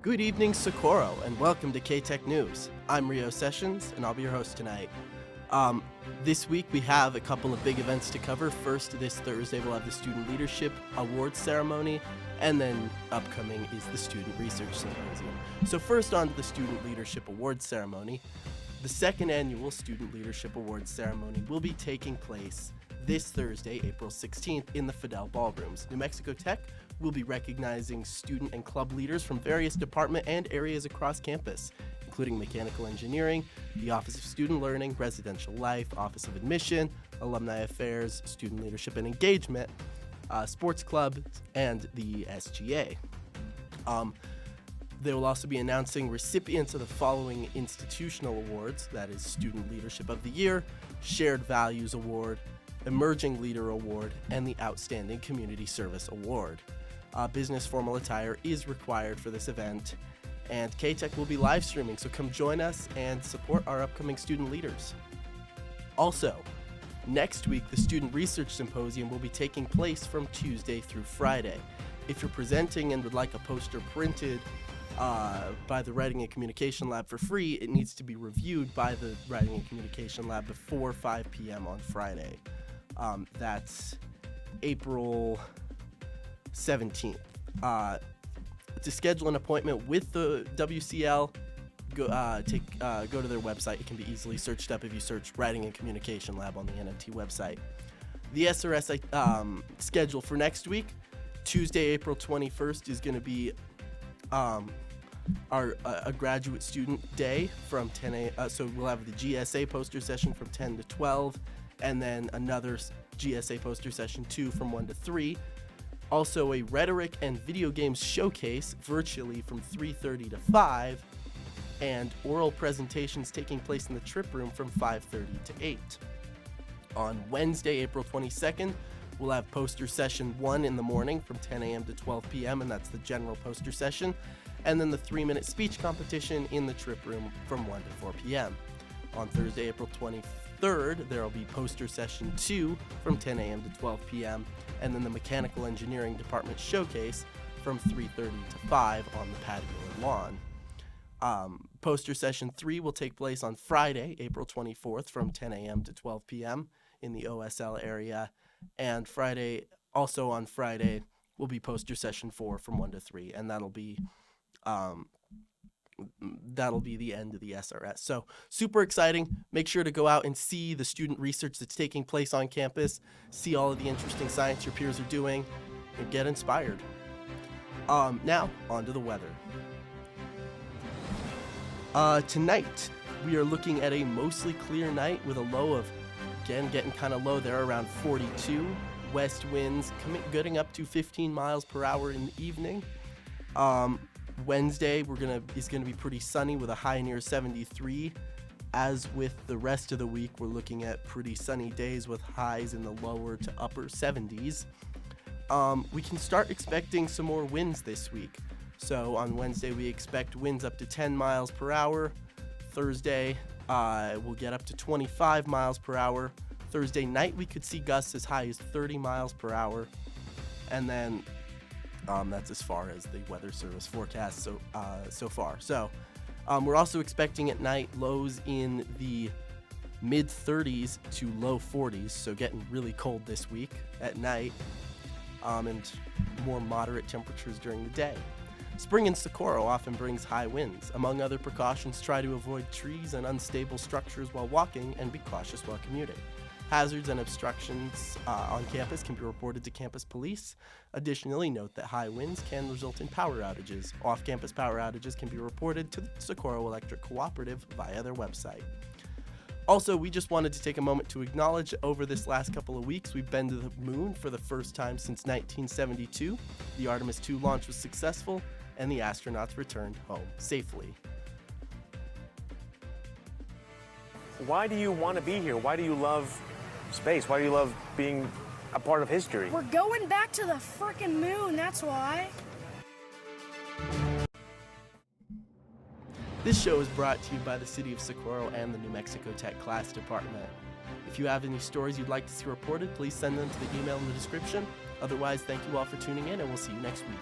Good evening, Socorro, and welcome to KTEK News. I'm Rio Sessions, and I'll be your host tonight. This week we have a couple of big events to cover. First, this Thursday we'll have the Student Leadership Awards ceremony, and then upcoming is the Student Research Symposium. So first on to the Student Leadership Awards ceremony. The second annual Student Leadership Awards ceremony will be taking place this Thursday, April 16th, in the Fidel Ballrooms. New Mexico Tech will be recognizing student and club leaders from various department and areas across campus, including mechanical engineering, the Office of Student Learning, Residential Life, Office of Admission, Alumni Affairs, Student Leadership and Engagement, Sports Club, and the SGA. They will also be announcing recipients of the following institutional awards, that is Student Leadership of the Year, Shared Values Award, Emerging Leader Award, and the Outstanding Community Service Award. Business formal attire is required for this event, and KTEK will be live streaming, so come join us and support our upcoming student leaders. Also, next week, the Student Research Symposium will be taking place from Tuesday through Friday. If you're presenting and would like a poster printed by the Writing and Communication Lab for free, it needs to be reviewed by the Writing and Communication Lab before 5 p.m. on Friday. That's April 17th. To schedule an appointment with the WCL, go to their website. It can be easily searched up if you search Writing and Communication Lab on the NMT website. The SRS schedule for next week, Tuesday, April 21st, is going to be a graduate student day from 10 a.m. So we'll have the GSA poster session from 10 to 12, and then another GSA poster session 2 from 1 to 3. Also a rhetoric and video games showcase virtually from 3:30 to 5, and oral presentations taking place in the trip room from 5:30 to 8. On Wednesday, April 22nd, we'll have poster session 1 in the morning from 10 a.m. to 12 p.m., and that's the general poster session, and then the 3-minute speech competition in the trip room from 1 to 4 p.m. On Thursday, April 23rd, there will be poster session 2 from 10 a.m. to 12 p.m., and then the Mechanical Engineering Department showcase from 3:30 to 5 on the patio and lawn. Poster session 3 will take place on Friday, April 24th from 10 a.m. to 12 p.m. in the OSL area, and on Friday will be poster session 4 from 1 to 3, and that'll be the end of the SRS. So super exciting. Make sure to go out and see the student research that's taking place on campus, see all of the interesting science your peers are doing, and get inspired. Now, on to the weather. Tonight, we are looking at a mostly clear night with a low of, again, getting kind of low there, around 42. West winds getting up to 15 miles per hour in the evening. Wednesday is gonna be pretty sunny with a high near 73. As with the rest of the week, we're looking at pretty sunny days with highs in the lower to upper 70s. We can start expecting some more winds this week. So on Wednesday, we expect winds up to 10 miles per hour. Thursday, we'll get up to 25 miles per hour. Thursday night, we could see gusts as high as 30 miles per hour. And then that's as far as the Weather Service forecast so far. So we're also expecting at night lows in the mid-30s to low 40s, so getting really cold this week at night, and more moderate temperatures during the day. Spring in Socorro often brings high winds. Among other precautions, try to avoid trees and unstable structures while walking, and be cautious while commuting. Hazards and obstructions on campus can be reported to campus police. Additionally, note that high winds can result in power outages. Off-campus power outages can be reported to the Socorro Electric Cooperative via their website. Also, we just wanted to take a moment to acknowledge that over this last couple of weeks, we've been to the moon for the first time since 1972. The Artemis 2 launch was successful, and the astronauts returned home safely. Why do you want to be here? Why do you love space? Why do you love being a part of history? We're going back to the frickin' moon, that's why. This show is brought to you by the City of Socorro and the New Mexico Tech Class Department. If you have any stories you'd like to see reported, please send them to the email in the description. Otherwise, thank you all for tuning in, and we'll see you next week.